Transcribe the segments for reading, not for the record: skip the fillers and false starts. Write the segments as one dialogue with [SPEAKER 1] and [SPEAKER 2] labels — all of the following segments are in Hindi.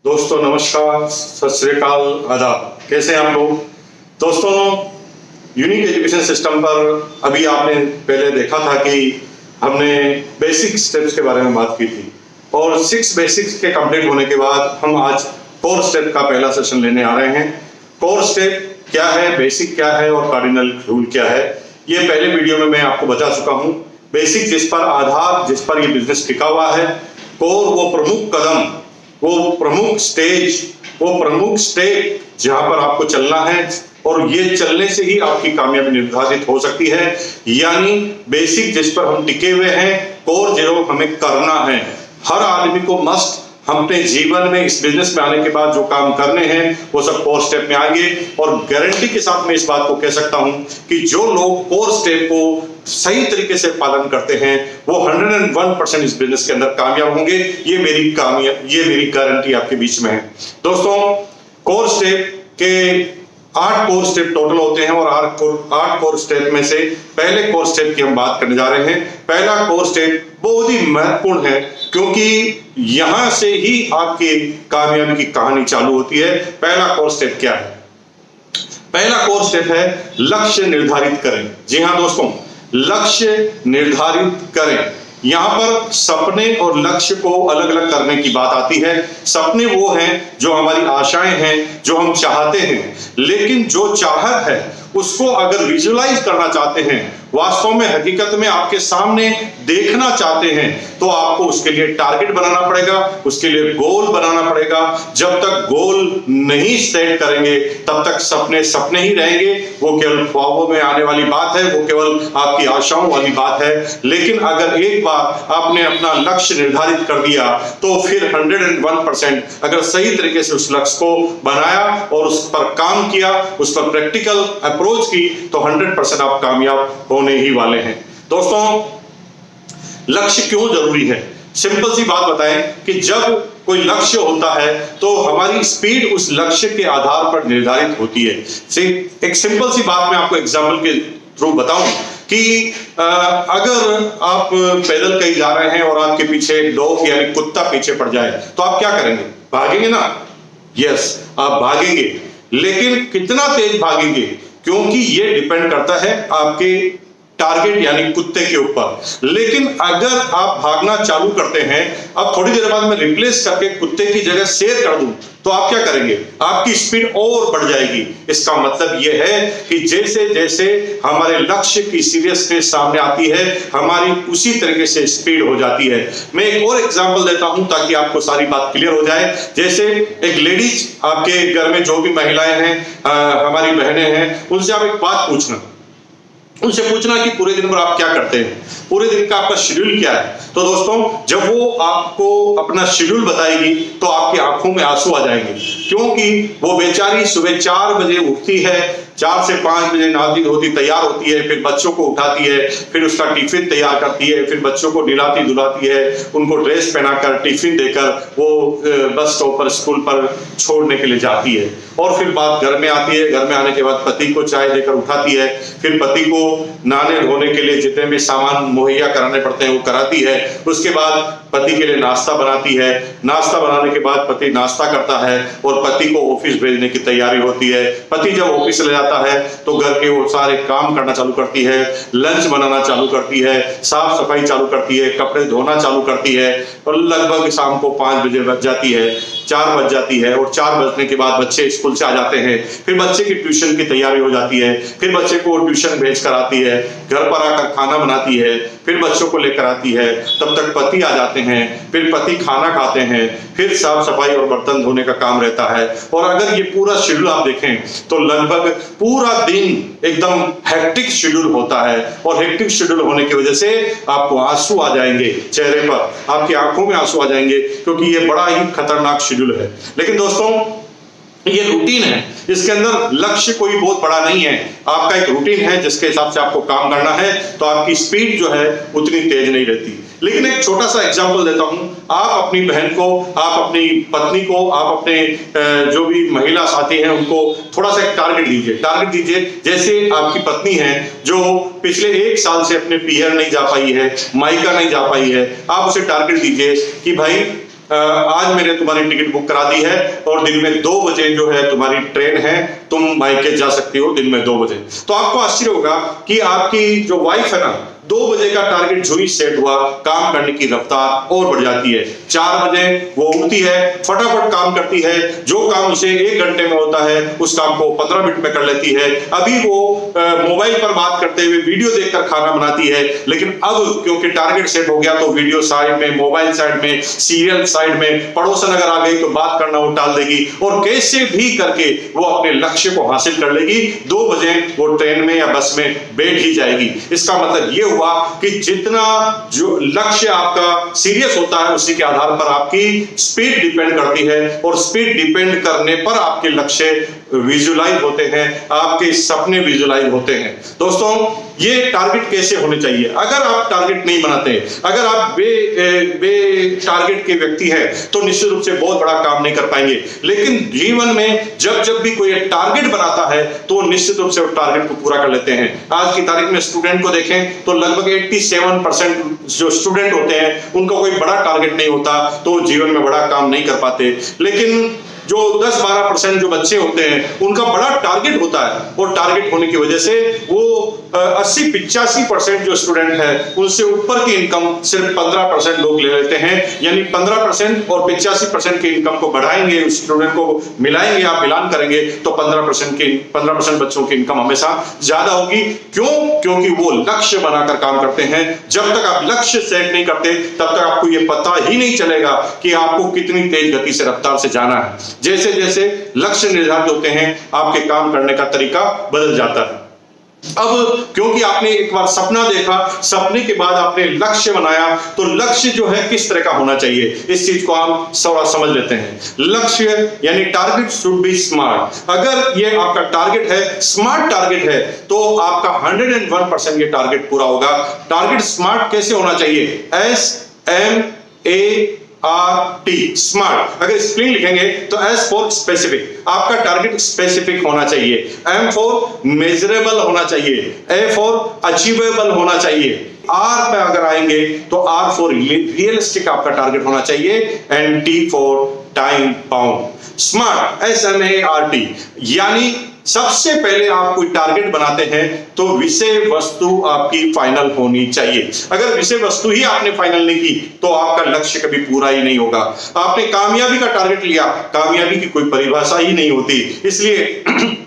[SPEAKER 1] दोस्तों नमस्कार, सत श्री अकाल, आदाब। कैसे हैं आप लोग? दोस्तों, यूनिक एजुकेशन सिस्टम पर अभी आपने पहले देखा था कि हमने बेसिक स्टेप्स के बारे में बात की थी और 6 बेसिक्स के कंप्लीट होने के बाद हम आज कोर स्टेप का पहला सेशन लेने आ रहे हैं। कोर स्टेप क्या है, बेसिक क्या है और कार्डिनल रूल क्या है, ये पहले वीडियो में मैं आपको बता चुका हूँ। बेसिक जिस पर आधार, जिस पर ये बिजनेस टिका हुआ है। कोर वो प्रमुख कदम, वो प्रमुख स्टेज, वो प्रमुख स्टेप जहां पर आपको चलना है और ये चलने से ही आपकी कामयाबी निर्धारित हो सकती है। यानी बेसिक जिस पर हम टिके हुए हैं, कोर जो हमें करना है। हर आदमी को मस्ट हम अपने जीवन में इस बिजनेस में आने के बाद जो काम करने हैं वो सब कोर स्टेप में आएंगे। और गारंटी के साथ मैं इस बात को कह सकता हूं कि जो लोग कोर स्टेप को सही तरीके से पालन करते हैं वो 101% इस बिजनेस के अंदर कामयाब होंगे। ये मेरी गारंटी आपके बीच में है। दोस्तों, कोर स्टेप के 8 कोर स्टेप टोटल होते हैं और 8 कोर स्टेप में से पहले कोर स्टेप की हम बात करने जा रहे हैं। पहला कोर स्टेप बहुत ही महत्वपूर्ण है क्योंकि यहां से ही आपकी कामयाबी की कहानी चालू होती है। पहला कोर स्टेप क्या है? पहला कोर स्टेप है लक्ष्य निर्धारित करें। जी हां दोस्तों, लक्ष्य निर्धारित करें। यहां पर सपने और लक्ष्य को अलग अलग करने की बात आती है। सपने वो हैं जो हमारी आशाएं हैं, जो हम चाहते हैं, लेकिन जो चाहत है उसको अगर विजुअलाइज करना चाहते हैं, वास्तव में हकीकत में आपके सामने देखना चाहते हैं, तो आपको उसके लिए टारगेट बनाना पड़ेगा, उसके लिए गोल बनाना पड़ेगा। जब तक गोल नहीं सेट करेंगे तब तक सपने सपने ही रहेंगे। वो केवल ख्वाबों में आने वाली बात है, वो केवल आपकी आशाओं वाली बात है। लेकिन अगर एक बार आपने अपना लक्ष्य निर्धारित कर दिया तो फिर 101% अगर सही तरीके से उस लक्ष्य को बनाया और उस पर काम किया, उस पर प्रैक्टिकल अप्रोच की, तो 100% आप कामयाब होने ही वाले हैं। दोस्तों, लक्ष्य क्यों जरूरी है? सिंपल सी बात बताएं कि जब कोई लक्ष्य होता है तो हमारी स्पीड उस लक्ष्य के आधार पर निर्धारित होती है। एक सिंपल सी बात मैं आपको एग्जांपल के थ्रू बताऊं कि अगर आप पैदल कहीं जा रहे हैं और आपके पीछे एक डॉग यानी कुत्ता पीछे पड़ जाए तो आप क्या करेंगे? भागेंगे ना? यस, आप भागेंगे, लेकिन कितना तेज भागेंगे? क्योंकि ये डिपेंड करता है आपके टारगेट यानी कुत्ते के ऊपर। लेकिन अगर आप भागना चालू करते हैं, अब थोड़ी देर बाद मैं रिप्लेस करके कुत्ते की जगह शेर कर दूं, तो आप क्या करेंगे? आपकी स्पीड और बढ़ जाएगी। इसका मतलब यह है कि जैसे जैसे हमारे लक्ष्य की सीरियसनेस सामने आती है, हमारी उसी तरीके से स्पीड हो जाती है। मैं एक और एग्जांपल देता हूं ताकि आपको सारी बात क्लियर हो जाए। जैसे एक लेडीज, आपके घर में जो भी महिलाएं हैं, हमारी बहनें हैं, उनसे आप एक बात पूछना, उनसे पूछना कि पूरे दिन भर आप क्या करते हैं, पूरे दिन का आपका शेड्यूल क्या है। तो दोस्तों, जब वो आपको अपना शेड्यूल बताएगी तो आपकी आंखों में आंसू आ जाएंगे, क्योंकि वो बेचारी सुबह 4 बजे उठती है, 4 से 5 बजे नहाती धोती तैयार होती है, फिर बच्चों को उठाती है, फिर उसका टिफिन तैयार करती है, फिर बच्चों को नहलाती धुलाती है, उनको ड्रेस पहनाकर टिफिन देकर वो बस स्टॉप पर स्कूल पर छोड़ने के लिए जाती है। और फिर बात घर में आती है, घर में आने के बाद पति को चाय देकर उठाती है, फिर पति को नहाने धोने के लिए जितने भी सामान मुहैया कराने पड़ते हैं वो कराती है। उसके बाद पति के लिए नाश्ता बनाती है, नाश्ता बनाने के बाद पति नाश्ता करता है और पति को ऑफिस भेजने की तैयारी होती है। पति जब ऑफिस ले जाता है तो घर के वो सारे काम करना चालू करती है, लंच बनाना चालू करती है, साफ सफाई चालू करती है, कपड़े धोना चालू करती है, और लगभग शाम को 5 बजे बज जाती है, 4 बज जाती है, और 4 बजने के बाद बच्चे स्कूल से आ जाते हैं। फिर बच्चे की ट्यूशन की तैयारी हो जाती है, फिर बच्चे को ट्यूशन भेज कर आती है, घर पर आकर खाना बनाती है, फिर बच्चों को लेकर आती है, तब तक पति आ जाते हैं, फिर पति खाना खाते हैं, फिर साफ सफाई और बर्तन धोने का काम रहता है। और अगर ये पूरा शेड्यूल आप देखें तो लगभग पूरा दिन एकदम हेक्टिक शेड्यूल होता है, और हेक्टिक शेड्यूल होने की वजह से आपको आंसू आ जाएंगे चेहरे पर, आपकी आंखों में आंसू आ जाएंगे, क्योंकि ये बड़ा ही खतरनाक शेड्यूल है। लेकिन दोस्तों, ये रूटीन है, इसके अंदर लक्ष्य कोई बहुत बड़ा नहीं है। आपका एक रूटीन है जिसके हिसाब से आपको काम करना है, तो आपकी स्पीड जो है उतनी तेज नहीं रहती। लेकिन एक छोटा सा एग्जांपल देता हूं। आप अपनी बहन को, आप अपनी पत्नी को, आप अपने जो भी महिला साथी हैं उनको थोड़ा सा एक टारगेट दीजिए। जैसे आपकी पत्नी है जो पिछले 1 साल से अपने पीहर नहीं जा पाई है, मायका नहीं जा पाई है, आप उसे टारगेट दीजिए कि भाई आज मैंने तुम्हारी टिकट बुक करा दी है और दिन में 2 बजे जो है तुम्हारी ट्रेन है, तुम मायके जा सकती हो दिन में 2 बजे। तो आपको आश्चर्य होगा कि आपकी जो वाइफ है ना, 2 बजे का टारगेट जो ही सेट हुआ, काम करने की रफ्तार और बढ़ जाती है। 4 बजे वो उठती है, फटाफट काम करती है, जो काम उसे 1 घंटे में होता है उस काम को 15 मिनट में कर लेती है। अभी वो मोबाइल पर बात करते हुए वीडियो देखकर खाना बनाती है, लेकिन अब क्योंकि टारगेट सेट हो गया तो वीडियो साइड में, मोबाइल साइड में, सीरियल साइड में, पड़ोसन अगर आ गई तो बात करना वो टाल देगी और कैसे भी करके वो अपने लक्ष्य को हासिल कर लेगी। 2 बजे वो ट्रेन में या बस में बैठ ही जाएगी। इसका मतलब ये हुआ कि जितना जो लक्ष्य आपका सीरियस होता है उसी के आधार पर आपकी स्पीड डिपेंड करती है और स्पीड डिपेंड करने पर आपके लक्ष्य विजुलाइज होते हैं, आपके सपने विजुलाइज होते हैं। दोस्तों, ये टारगेट कैसे होने चाहिए? अगर आप टारगेट नहीं बनाते, अगर आप बे टारगेट के व्यक्ति हैं तो निश्चित रूप से बहुत बड़ा काम नहीं कर पाएंगे। लेकिन जीवन में जब भी कोई टारगेट बनाता है तो निश्चित रूप से वो टारगेट को पूरा कर लेते हैं। आज की तारीख में स्टूडेंट को देखें तो लगभग 87% जो स्टूडेंट होते हैं उनका कोई बड़ा टारगेट नहीं होता, तो जीवन में बड़ा काम नहीं कर पाते। लेकिन जो 10-12% जो बच्चे होते हैं उनका बड़ा टारगेट होता है और टारगेट होने की वजह से वो 80-85% जो स्टूडेंट है उनसे ऊपर की इनकम सिर्फ 15% लोग ले लेते हैं। यानी 15% और 85% की इनकम को बढ़ाएंगे, उस स्टूडेंट को मिलाएंगे, आप मिलान करेंगे तो 15% बच्चों की इनकम हमेशा ज्यादा होगी। क्यों? क्योंकि वो लक्ष्य बनाकर काम करते हैं। जब तक आप लक्ष्य सेट नहीं करते तब तक आपको ये पता ही नहीं चलेगा कि आपको कितनी तेज गति से, रफ्तार से जाना है। जैसे जैसे लक्ष्य निर्धारित होते हैं आपके काम करने का तरीका बदल जाता है। अब क्योंकि आपने एक बार सपना देखा, सपने के बाद आपने लक्ष्य बनाया, तो लक्ष्य जो है किस तरह का होना चाहिए इस चीज को हम थोड़ा समझ लेते हैं। लक्ष्य यानी टारगेट शुड बी स्मार्ट। अगर ये आपका टारगेट है, स्मार्ट टारगेट है, तो आपका 101% ये टारगेट पूरा होगा। टारगेट स्मार्ट कैसे होना चाहिए? SMART, smart. अगर स्पेलिंग लिखेंगे तो S फॉर स्पेसिफिक, आपका टारगेट स्पेसिफिक होना चाहिए। M फॉर मेजरेबल होना चाहिए। A फॉर अचीवेबल होना चाहिए। R पे अगर आएंगे तो R फॉर रियलिस्टिक आपका टारगेट होना चाहिए and T for time bound. Smart, SMART, यानी सबसे पहले आप कोई टारगेट बनाते हैं तो विषय वस्तु आपकी फाइनल होनी चाहिए। अगर विषय वस्तु ही आपने फाइनल नहीं की तो आपका लक्ष्य कभी पूरा ही नहीं होगा। आपने कामयाबी का टारगेट लिया, कामयाबी की कोई परिभाषा ही नहीं होती, इसलिए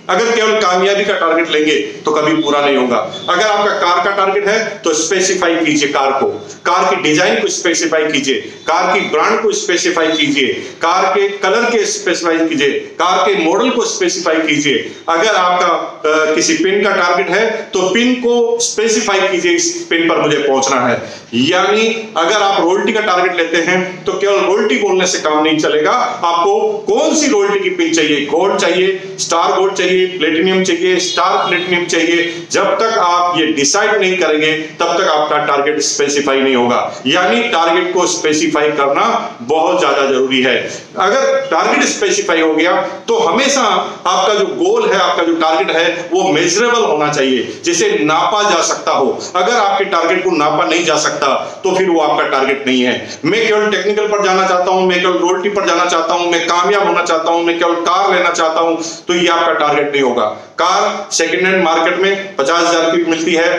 [SPEAKER 1] अगर केवल कामयाबी का टारगेट लेंगे तो कभी पूरा नहीं होगा। अगर आपका कार का टारगेट है तो स्पेसिफाई कीजिए कार को, कार की डिजाइन को स्पेसिफाई कीजिए, कार की ब्रांड को स्पेसिफाई कीजिए, कार के कलर के स्पेसिफाई कीजिए, कार के मॉडल को स्पेसिफाई कीजिए। अगर आपका किसी पिन का टारगेट है तो पिन को स्पेसिफाई कीजिए, इस पिन पर मुझे पहुंचना है। यानी अगर आप रॉयल्टी का टारगेट लेते हैं तो केवल रॉयल्टी बोलने से काम नहीं चलेगा, आपको कौन सी रॉयल्टी की पिन चाहिए, गोल्ड चाहिए, स्टार गोल्ड चाहिए, प्लेटिनियम चाहिए, स्टार प्लेटिनियम चाहिए। जब तक आप ये डिसाइड नहीं करेंगे तब तक आपका टारगेट स्पेसिफाई नहीं होगा। यानी टारगेट को स्पेसिफाई करना बहुत ज्यादा जरूरी है। अगर टारगेट स्पेसिफाई हो गया तो हमेशा आपका जो गोल है, आपका जो टारगेट है वो मेजरेबल होना चाहिए, जिसे नापा जा सकता हो। अगर आपके टारगेट को नापा नहीं जा सकता तो फिर वो आपका टारगेट नहीं है। मैं केवल टेक्निकल पर जाना चाहता हूं, मैं केवल रॉयल्टी पर जाना चाहता हूं, मैं कामयाब होना चाहता हूं, मैं केवल कार लेना चाहता हूं, तो ये आपका टारगेट नहीं होगा। कार सेकंड हैंड मार्केट में 50,000 की भी मिलती है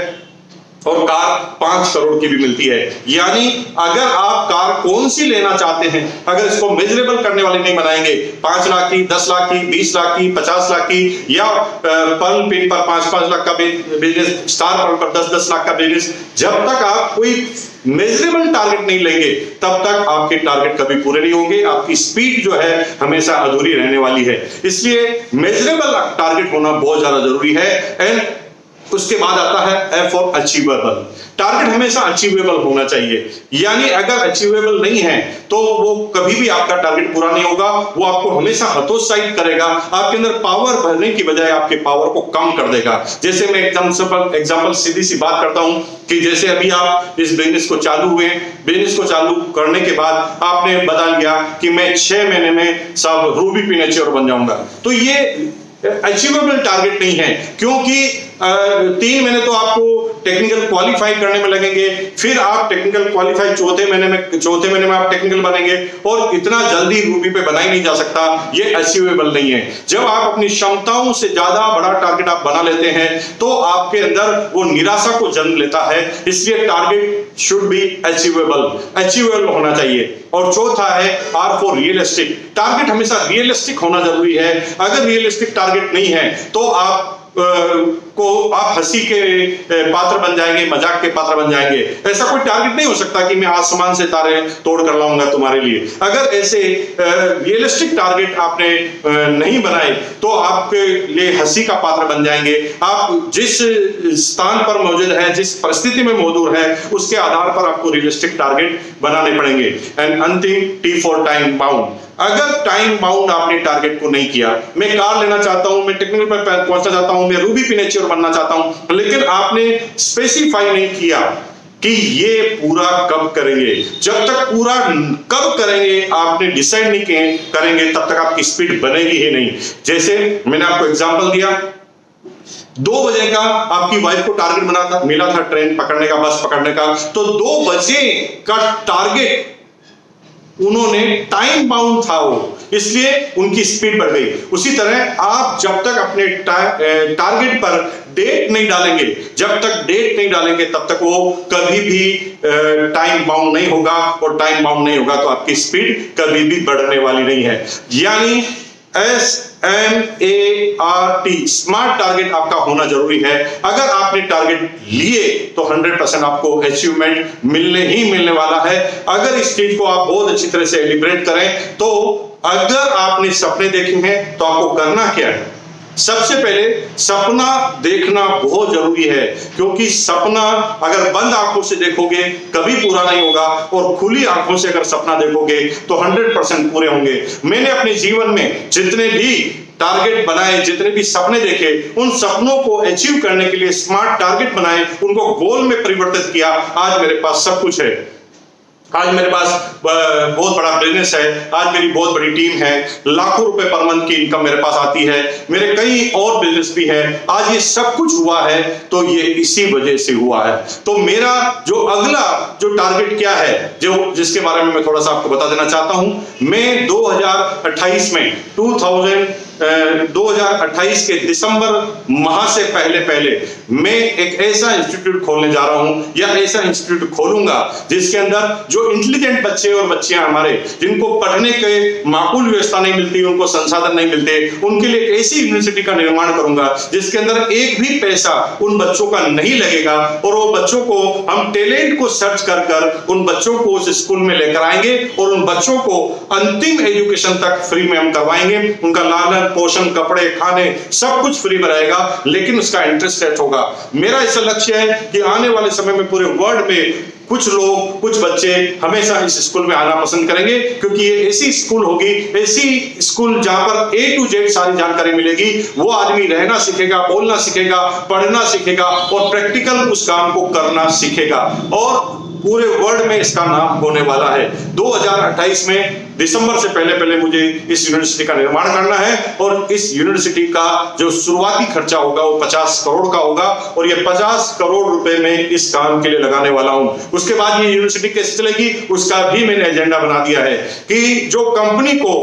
[SPEAKER 1] और कार 5 करोड़ की भी मिलती है। यानी अगर आप कार कौन सी लेना चाहते हैं, अगर इसको मेजरेबल करने वाले नहीं बनाएंगे, 5 लाख की, 10 लाख की, 20 लाख की, 50 लाख की, या पर्ल पिन पर 5-5 लाख का बिजनेस, स्टार पर्ल पर 10-10 लाख का बिजनेस, जब तक आप कोई मेजरेबल टारगेट नहीं लेंगे तब तक आपके टारगेट कभी पूरे नहीं होंगे। आपकी स्पीड जो है हमेशा अधूरी रहने वाली है। इसलिए मेजरेबल टारगेट होना बहुत ज्यादा जरूरी है। एंड उसके बाद आता है F फॉर अचीवेबल। टारगेट हमेशा अचीवेबल होना चाहिए। यानी अगर अचीवेबल नहीं है तो वो कभी भी आपका टारगेट पूरा नहीं होगा, वो आपको हमेशा हतोत्साहित करेगा, आपके अंदर पावर भरने की बजाय आपके पावर को कम कर देगा। जैसे मैं एग्जांपल सीधी सी बात करता हूं कि जैसे अभी आप इस बिजनेस को चालू हुए, बिजनेस को चालू करने के बाद आपने बता लिया कि मैं 6 महीने में सब रूबी पिन अचीवर बन जाऊंगा, तो ये अचीवेबल टारगेट नहीं है, क्योंकि 3 महीने तो आपको टेक्निकल क्वालिफाई करने में लगेंगे, फिर आप टेक्निकल क्वालिफाई चौथे महीने में आप टेक्निकल बनेंगे, और इतना जल्दी रूबी पे बना ही नहीं जा सकता, ये अचीवेबल नहीं है। जब आप अपनी क्षमताओं से ज्यादा बड़ा टारगेट आप बना लेते हैं तो आपके अंदर वो निराशा को जन्म लेता है। इसलिए टारगेट शुड बी अचीवेबल होना चाहिए। और चौथा है आर फॉर रियलिस्टिक। टारगेट हमेशा रियलिस्टिक होना जरूरी है। अगर रियलिस्टिक टारगेट नहीं है तो आप हंसी के पात्र बन जाएंगे, मजाक के पात्र बन जाएंगे। ऐसा कोई टारगेट नहीं हो सकता कि मैं आसमान से तारे तोड़ कर लाऊंगा तुम्हारे लिए। अगर ऐसे रियलिस्टिक टारगेट आपने नहीं बनाए तो आपके लिए हंसी का पात्र बन जाएंगे। आप जिस स्थान पर मौजूद है, जिस परिस्थिति में मौजूद है, उसके आधार पर आपको रियलिस्टिक टारगेट बनाने पड़ेंगे। एंड अंतिम टी फॉर टाइम बाउंड। अगर टाइम बाउंड आपने टारगेट को नहीं किया, मैं कार लेना चाहता हूं, मैं टेक्निकल पर पहुंचना चाहता हूं, मैं रूबी पिनेचर बनना चाहता हूं, लेकिन आपने स्पेसिफाई नहीं किया कि ये पूरा कब करेंगे। जब तक पूरा कब करेंगे आपने डिसाइड नहीं करेंगे, तब तक आपकी स्पीड बनेगी ही नहीं। जैसे मैंने आपको एग्जांपल दिया, 2 बजे का आपकी वाइफ को टारगेट मिला था ट्रेन पकड़ने का, बस पकड़ने का, तो 2 बजे का टारगेट उन्होंने टाइम बाउंड था वो, इसलिए उनकी स्पीड बढ़ गई। उसी तरह आप जब तक अपने टारगेट पर डेट नहीं डालेंगे, तब तक वो कभी भी टाइम बाउंड नहीं होगा, और टाइम बाउंड नहीं होगा तो आपकी स्पीड कभी भी बढ़ने वाली नहीं है। यानी SMART, स्मार्ट टारगेट आपका होना जरूरी है। अगर आपने टारगेट लिए तो 100% आपको अचीवमेंट मिलने वाला है। अगर इस चीज को आप बहुत अच्छी तरह से एलिब्रेट करें तो अगर आपने सपने देखे हैं तो आपको करना क्या है? सबसे पहले सपना देखना बहुत जरूरी है, क्योंकि सपना अगर बंद आंखों से देखोगे कभी पूरा नहीं होगा, और खुली आंखों से अगर सपना देखोगे तो 100% पूरे होंगे। मैंने अपने जीवन में जितने भी टारगेट बनाए, जितने भी सपने देखे, उन सपनों को अचीव करने के लिए स्मार्ट टारगेट बनाए, उनको गोल में परिवर्तित किया। आज मेरे पास सब कुछ है। आज मेरे पास बहुत बड़ा बिजनेस है, आज मेरी बहुत बड़ी टीम है, लाखों रुपए पर मंथ की इनकम मेरे पास आती है, मेरे कई और बिजनेस भी है। आज ये सब कुछ हुआ है तो ये इसी वजह से हुआ है। तो मेरा जो अगला जो टारगेट क्या है, जो जिसके बारे में मैं थोड़ा सा आपको बता देना चाहता हूं। मैं 2028 में 2028 के दिसंबर माह से पहले मैं एक ऐसा इंस्टीट्यूट खोलने जा रहा हूं, या ऐसा इंस्टीट्यूट खोलूंगा जिसके अंदर जो इंटेलिजेंट बच्चे और बच्चियां हमारे, जिनको पढ़ने के माकूल व्यवस्था नहीं मिलती, उनको संसाधन नहीं मिलते, उनके लिए एक ऐसी यूनिवर्सिटी का निर्माण करूंगा जिसके अंदर एक भी पैसा उन बच्चों का नहीं लगेगा, और वो बच्चों को हम टैलेंट को सर्च कर उन बच्चों को उस स्कूल में लेकर आएंगे, और उन बच्चों को अंतिम एजुकेशन तक फ्री में हम करवाएंगे। उनका लालन पोषण, कपड़े, खाने सब कुछ फ्री में रहेगा, लेकिन उसका इंटरेस्ट रेट होगा। मेरा ऐसा लक्ष्य है कि आने वाले समय में पूरे वर्ल्ड में कुछ लोग, कुछ बच्चे हमेशा इस स्कूल में आना पसंद करेंगे, क्योंकि ये ऐसी स्कूल होगी, ऐसी स्कूल जहां पर A to Z सारी जानकारी मिलेगी। वो आदमी रहना सीखेगा, बोलना सीखेगा, पढ़ना सीखेगा, और प्रैक्टिकल उस काम को करना सीखेगा, और पूरे वर्ल्ड में इसका नाम होने वाला है। 2028 में दिसंबर से पहले मुझे इस यूनिवर्सिटी का निर्माण करना है, और इस यूनिवर्सिटी का जो शुरुआती खर्चा होगा वो 50 करोड़ का होगा, और ये 50 करोड़ रुपए में इस काम के लिए लगाने वाला हूं। उसके बाद ये यूनिवर्सिटी कैसे चलेगी उसका भी मैंने एजेंडा बना दिया है, कि जो कंपनी को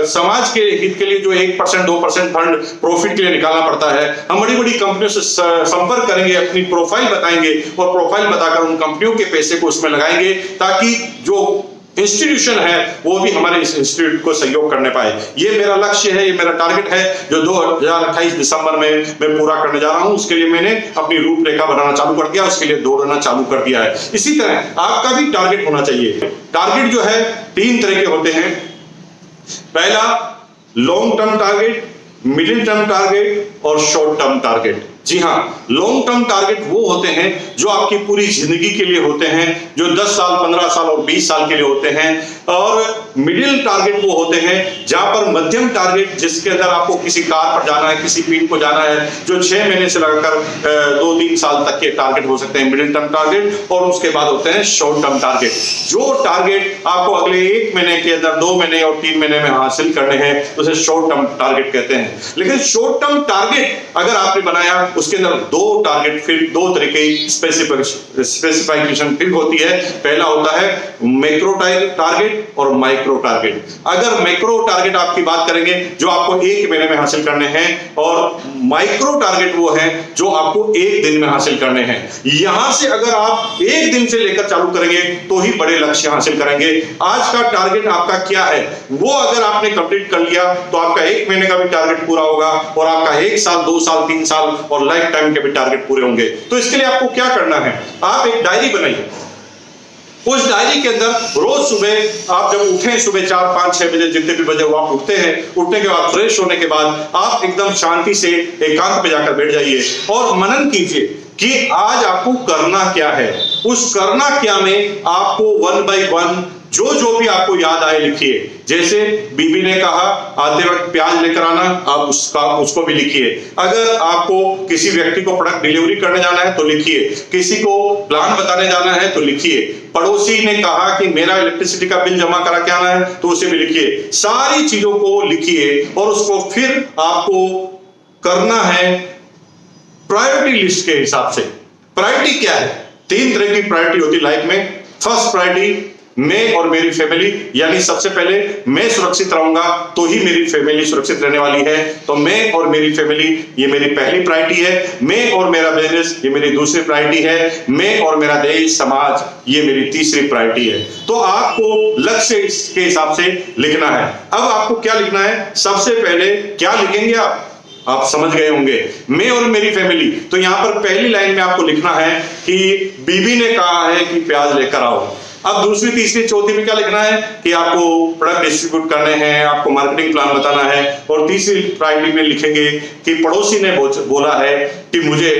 [SPEAKER 1] समाज के हित के लिए जो 1% 2% फंड प्रॉफिट के लिए निकालना पड़ता है, हम बड़ी बड़ी कंपनियों से संपर्क करेंगे, अपनी प्रोफाइल बताएंगे, और प्रोफाइल बताकर उन कंपनियों के पैसे को उसमें लगाएंगे, ताकि जो इंस्टीट्यूशन है वो भी हमारे इस इंस्टीट्यूट को सहयोग करने पाए। ये मेरा लक्ष्य है, ये मेरा टारगेट है, जो 2028 दिसंबर में मैं पूरा करने जा रहा हूं। उसके लिए मैंने अपनी रूपरेखा बनाना चालू कर दिया, उसके लिए दौड़ना चालू कर दिया है। इसी तरह आपका भी टारगेट होना चाहिए। टारगेट जो है 3 तरह के होते हैं। पहला long term target, middle term target और शॉर्ट टर्म टारगेट। जी हाँ, लॉन्ग टर्म टारगेट वो होते हैं जो आपकी पूरी जिंदगी के लिए होते हैं, जो 10 साल, 15 साल और 20 साल के लिए होते हैं। और मिडिल टारगेट वो होते हैं जहां पर मध्यम टारगेट जिसके अंदर आपको किसी कार पर जाना है, किसी पिन को जाना है, जो 6 महीने से लगाकर 2-3 साल तक के टारगेट हो सकते हैं मिडिल टर्म टारगेट, और उसके बाद होते हैं शॉर्ट टर्म टारगेट। जो टारगेट आपको अगले 1 महीने के अंदर, 2 महीने और 3 महीने में हासिल करने हैं उसे शॉर्ट टर्म टारगेट कहते हैं। लेकिन शॉर्ट टर्म टारगेट अगर आपने बनाया उसके अंदर 2 टारगेट, फिर 2 तरह के स्पेसिफिकेशन फिर होती है। पहला होता है मैक्रो टारगेट और माइक्रो टारगेट। अगर मैक्रो टारगेट आपकी बात करेंगे जो आपको 1 महीने में हासिल करने हैं, और माइक्रो टारगेट वो है जो आपको 1 दिन में हासिल करने हैं। यहां से अगर आप 1 दिन से लेकर चालू करेंगे तो ही बड़े लक्ष्य हासिल करेंगे। आज का टारगेट आपका क्या है वो अगर आपने कंप्लीट कर लिया तो आपका 1 महीने का भी टारगेट पूरा होगा, और आपका 1 साल, 2 साल, 3 साल और लाइफ टाइम के भी टारगेट पूरे होंगे। तो इसके लिए आपको क्या करना है, आप एक डायरी बनाइए। उस डायरी के अंदर रोज सुबह आप जब उठें, सुबह 4, 5, 6 बजे, जितने भी बजे आप उठते हैं, उठने के बाद फ्रेश होने के बाद आप एकदम शांति से एकांत पे जाकर बैठ जाइए और मनन कीजिए कि आज आपको करना क्या है। उस करना क्या में आपको 1 by 1 जो भी आपको याद आए लिखिए। जैसे बीबी ने कहा आते वक्त प्याज लेकर आना, आप उसको भी लिखिए। अगर आपको किसी व्यक्ति को प्रोडक्ट डिलीवरी करने जाना है तो लिखिए, किसी को प्लान बताने जाना है तो लिखिए, पड़ोसी ने कहा कि मेरा इलेक्ट्रिसिटी का बिल जमा करा के आना है तो उसे भी लिखिए। सारी चीजों को लिखिए और उसको फिर आपको करना है प्रायोरिटी लिस्ट के हिसाब से। प्रायोरिटी क्या है? 3 तरह की प्रायोरिटी होती है लाइफ में। फर्स्ट प्रायोरिटी मैं और मेरी फैमिली, यानी सबसे पहले मैं सुरक्षित रहूंगा तो ही मेरी फैमिली सुरक्षित रहने वाली है। तो मैं और मेरी फैमिली ये मेरी पहली प्रायोरिटी है। मैं और मेरा बिजनेस ये मेरी दूसरी प्रायोरिटी है। मैं और मेरा देश समाज ये मेरी तीसरी प्रायोरिटी है। तो आपको लक्ष्य इसके हिसाब से लिखना है। अब आपको क्या लिखना है, सबसे पहले क्या लिखेंगे आप समझ गए होंगे, मैं और मेरी फैमिली। तो यहां पर पहली लाइन में आपको लिखना है कि बीबी ने कहा है कि प्याज लेकर आओ। अब दूसरी, तीसरी, चौथी में क्या लिखना है कि आपको प्रोडक्ट डिस्ट्रीब्यूट करने हैं, आपको मार्केटिंग प्लान बताना है। और तीसरी प्रायोरिटी में लिखेंगे कि पड़ोसी ने बोला है कि मुझे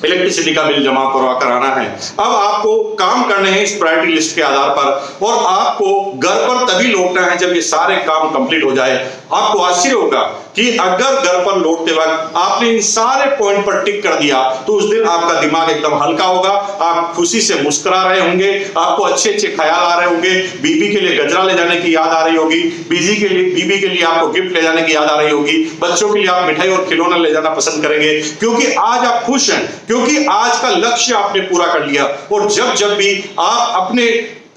[SPEAKER 1] इलेक्ट्रिसिटी का बिल जमा करवा कर आना है। अब आपको काम करने हैं इस प्रायोरिटी लिस्ट के आधार पर, और आपको घर पर तभी लौटना है जब ये सारे काम कंप्लीट हो जाए। आपको आश्चर्य होगा कि अगर घर पर लौटते वक्त आपने इन सारे पॉइंट पर टिक कर दिया तो उस दिन आपका दिमाग एकदम हल्का होगा, आप खुशी से मुस्कुरा रहे होंगे, आपको अच्छे अच्छे ख्याल आ रहे होंगे, बीबी के लिए गजरा ले जाने की याद आ रही होगी, बीबी के लिए आपको गिफ्ट ले जाने की याद आ रही होगी, बच्चों के लिए आप मिठाई और खिलौना ले जाना पसंद करेंगे, क्योंकि आज आप खुश हैं, क्योंकि आज का लक्ष्य आपने पूरा कर लिया। और जब भी आप अपने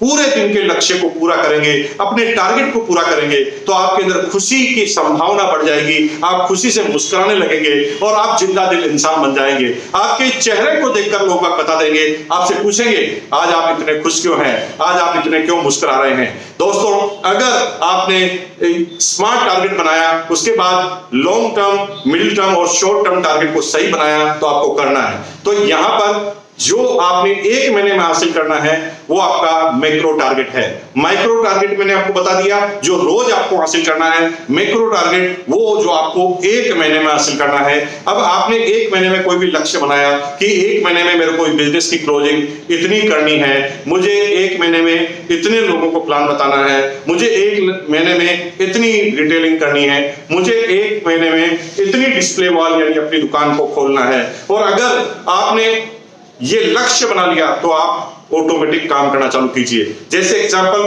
[SPEAKER 1] पूरे दिन के लक्ष्य को पूरा करेंगे, अपने टारगेट को पूरा करेंगे, तो आपके अंदर खुशी की संभावना बढ़ जाएगी, आप खुशी से मुस्कुराने लगेंगे और आप जिंदा दिल इंसान बन जाएंगे। आपके चेहरे को देखकर लोग बता देंगे, आपसे पूछेंगे आज आप इतने खुश क्यों हैं, आज आप इतने क्यों मुस्कुरा रहे हैं। दोस्तों, अगर आपने स्मार्ट टारगेट बनाया, उसके बाद लॉन्ग टर्म, मिडिल टर्म और शॉर्ट टर्म टारगेट को सही बनाया तो आपको करना है। तो यहां पर जो आपने 1 महीने में हासिल करना है वो आपका मैक्रो टारगेट है। माइक्रो टारगेट मैंने आपको बता दिया जो रोज आपको हासिल करना है। मैक्रो टारगेट वो जो आपको 1 महीने में हासिल करना है। अब आपने 1 महीने में कोई भी लक्ष्य बनाया कि 1 महीने में मेरे को बिजनेस की क्लोजिंग इतनी करनी है, मुझे 1 महीने में इतने लोगों को प्लान बताना है, मुझे 1 महीने में इतनी रिटेलिंग करनी है, मुझे 1 महीने में इतनी डिस्प्ले वॉल यानी अपनी दुकान को खोलना है। और अगर आपने ये लक्ष्य बना लिया तो आप ऑटोमेटिक काम करना चालू कीजिए। जैसे एग्जांपल,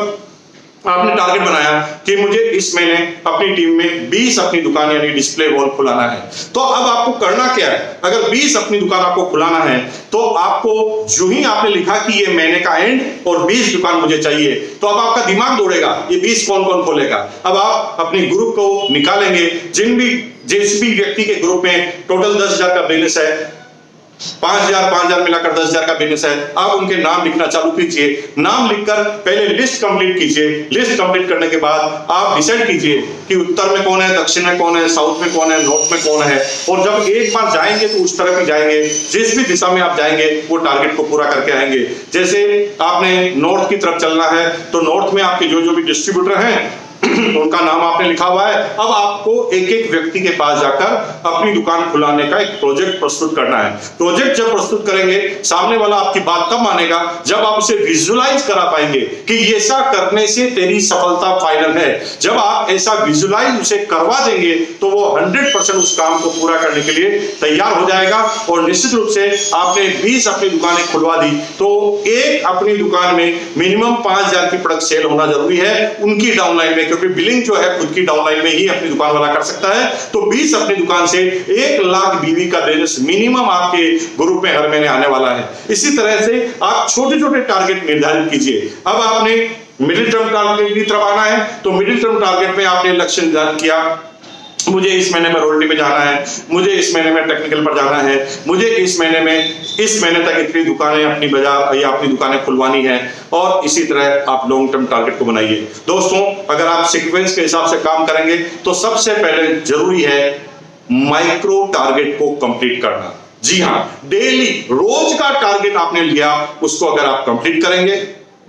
[SPEAKER 1] आपने टारगेट बनाया कि मुझे इस महीने अपनी टीम में 20 अपनी दुकान यानी डिस्प्ले वॉल खुलाना है। तो अब आपको करना क्या है, अगर 20 अपनी दुकान आपको खुलाना है तो आपको जो ही आपने लिखा कि ये महीने का एंड और 20 दुकान मुझे चाहिए, तो अब आपका दिमाग दौड़ेगा ये 20 कौन कौन खोलेगा। अब आप अपने ग्रुप को निकालेंगे, जिस भी व्यक्ति के ग्रुप में टोटल 10,000 का बिजनेस है, 5,000 मिलाकर 10,000 का बिजनेस है, आप उनके नाम लिखना चालू कीजिए। नाम लिखकर पहले लिस्ट कंप्लीट कीजिए। लिस्ट कंप्लीट करने के बाद आप डिसाइड कीजिए कि उत्तर में कौन है, दक्षिण में कौन है, साउथ में कौन है, नॉर्थ में कौन है। और जब एक बार जाएंगे तो उस तरफ ही जाएंगे, जिस भी दिशा में आप जाएंगे वो टारगेट को पूरा करके आएंगे। जैसे आपने नॉर्थ की तरफ चलना है तो नॉर्थ में आपके जो भी डिस्ट्रीब्यूटर हैं उनका नाम आपने लिखा हुआ है। अब आपको एक एक व्यक्ति के पास जाकर अपनी दुकान खुलाने का एक प्रोजेक्ट प्रस्तुत करना है। प्रोजेक्ट जब प्रस्तुत करेंगे, सामने वाला आपकी बात कब मानेगा, जब आप उसे विजुलाइज करा पाएंगे कि ऐसा करने से तेरी सफलता फाइनल है। जब आप ऐसा विजुलाइज उसे करवा देंगे तो वो 100% उस काम को पूरा करने के लिए तैयार हो जाएगा। और निश्चित रूप से आपने 20 अपनी दुकानें खुलवा दी तो एक अपनी दुकान में मिनिमम 5000 की प्रोडक्ट सेल होना जरूरी है उनकी डाउनलाइन में, क्योंकि बिलिंग जो है खुद की डाउनलाइन में ही अपनी दुकान वाला कर सकता है। तो 20 अपनी दुकान से 1 लाख बीवी का बिजनेस मिनिमम आपके ग्रुप में हर महीने आने वाला है। इसी तरह से आप छोटे छोटे टारगेट निर्धारित कीजिए। अब आपने मिडिल टर्म टारगेट की तरफ आना है, तो मिडिल टर्म टारगेट में आपने लक्ष्य निर्धारित किया, मुझे इस महीने में रॉयल्टी पे जाना है, मुझे इस महीने में टेक्निकल पर जाना है, मुझे इस महीने तक इतनी दुकानें अपनी बाजार या अपनी दुकानें खुलवानी है। और इसी तरह आप लॉन्ग टर्म टारगेट को बनाइए। दोस्तों, अगर आप सीक्वेंस के हिसाब से काम करेंगे तो सबसे पहले जरूरी है माइक्रो टारगेट को कंप्लीट करना। जी हां, डेली रोज का टारगेट आपने लिया, उसको अगर आप कंप्लीट करेंगे,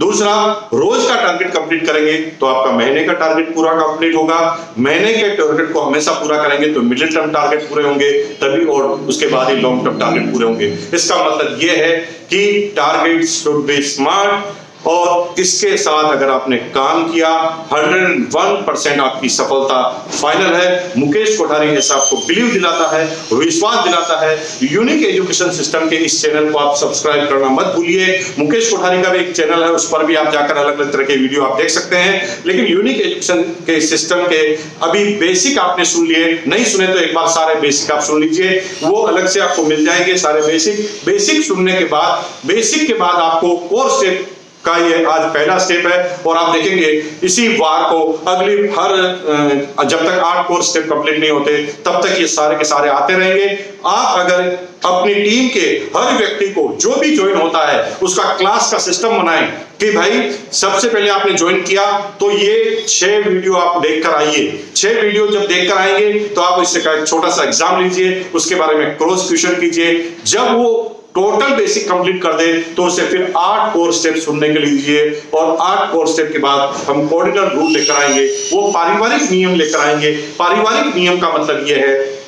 [SPEAKER 1] दूसरा रोज का टारगेट कंप्लीट करेंगे तो आपका महीने का टारगेट पूरा कंप्लीट होगा। महीने के टारगेट को हमेशा पूरा करेंगे तो मिडिल टर्म टारगेट पूरे होंगे तभी, और उसके बाद ही लॉन्ग टर्म टारगेट पूरे होंगे। इसका मतलब यह है कि टारगेट शुड बी स्मार्ट, और इसके साथ अगर आपने काम किया 101% आपकी सफलता फाइनल है। मुकेश कोठारी ऐसा आपको बिलीव दिलाता है, विश्वास दिलाता है। यूनिक एजुकेशन सिस्टम के इस चैनल को आप सब्सक्राइब करना मत भूलिए। मुकेश कोठारी का भी एक चैनल है, उस पर भी आप जाकर अलग अलग तरह के वीडियो आप देख सकते हैं। लेकिन यूनिक एजुकेशन के सिस्टम के अभी बेसिक आपने सुन लिए, नहीं सुने तो एक बार सारे बेसिक आप सुन लीजिए, वो अलग से आपको मिल जाएंगे सारे बेसिक सुनने के बाद, बेसिक के बाद आपको कोर स्टेप का ये आज पहला स्टेप है। और आप देखेंगे इसी वार को अगली जब तक 8 कोर्स स्टेप कंप्लीट नहीं होते तब तक ये सारे के सारे आते रहेंगे। आप अगर अपनी टीम के हर व्यक्ति को जो भी ज्वाइन होता है उसका क्लास का सिस्टम बनाएं कि भाई सबसे पहले आपने ज्वाइन किया तो ये 6 वीडियो आप देखकर आइए। 6 वीडियो जब देखकर आएंगे तो आप इससे का एक छोटा सा एग्जाम लीजिए, उसके बारे में क्रॉस क्वेश्चन कीजिए। जब वो टोटल बेसिक कंप्लीट कर दे तो उसे फिर 8 कोर स्टेप सुनने के लिए दीजिए, और 8 कोर स्टेप के बाद हम कोऑर्डिनल रूल लेकर आएंगे, वो पारिवारिक नियम लेकर आएंगे। पारिवारिक नियम का मतलब यह है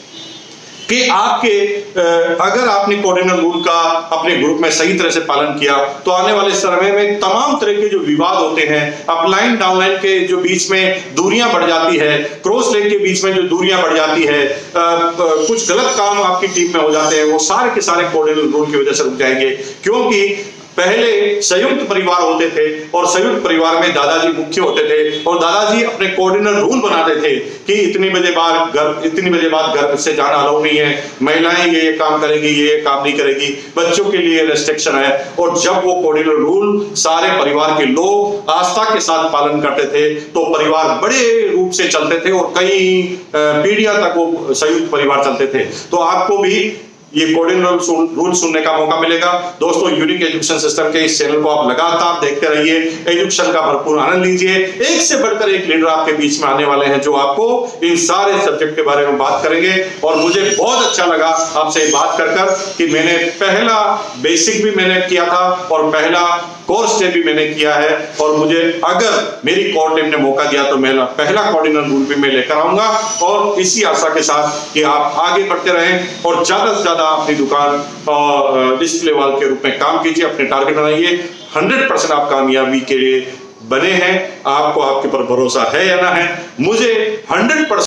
[SPEAKER 1] कि आपके अगर आपने कोऑर्डिनल रूल का अपने ग्रुप में सही तरह से पालन किया तो आने वाले समय में तमाम तरह के जो विवाद होते हैं, अपलाइन डाउनलाइन के जो बीच में दूरियां बढ़ जाती है, क्रॉस लेग के बीच में जो दूरियां बढ़ जाती है, कुछ गलत काम आपकी टीम में हो जाते हैं, वो सारे के सारे कोऑर्डिनल रूल की वजह से रुक जाएंगे। क्योंकि पहले संयुक्त परिवार होते थे और संयुक्त परिवार में दादाजी मुख्य होते थे और दादाजी अपने कोऑर्डिनल रूल बनाते थे कि इतनी बजे बाद घर से जाना अलाउ नहीं है, महिलाएं ये काम करेगी, ये काम नहीं करेगी, बच्चों के लिए रेस्ट्रिक्शन है। और जब वो कोऑर्डिनल रूल सारे परिवार के लोग आस्था के साथ पालन करते थे तो परिवार बड़े रूप से चलते थे और कई पीढ़ियां तक वो संयुक्त परिवार चलते थे। तो आपको भी ये कोऑर्डिनल रूल सुनने का मौका मिलेगा। दोस्तों, यूनिक एजुकेशन सिस्टम के इस चैनल को आप लगातार देखते रहिए, एजुकेशन का भरपूर आनंद लीजिए। एक से बढ़कर एक लीडर आपके बीच में आने वाले हैं जो आपको इन सारे सब्जेक्ट के बारे में बात करेंगे। और मुझे बहुत अच्छा लगा आपसे बात कर कि मैंने पहला बेसिक भी मैंने किया था और पहला कोर स्टेप भी मैंने किया है, और मुझे अगर मेरी कोर टीम ने मौका दिया तो मैं पहला कोऑर्डिनल रूल भी मैं लेकर आऊंगा। और इसी आशा के साथ कि आप आगे बढ़ते रहें और ज्यादा से ज्यादा अपनी दुकान डिस्प्ले वॉल के रूप में काम कीजिए, अपने टारगेट बनाइए। 100% आप कामयाबी के लिए बने हैं। आपको आपके पर भरोसा है या ना है, मुझे 100%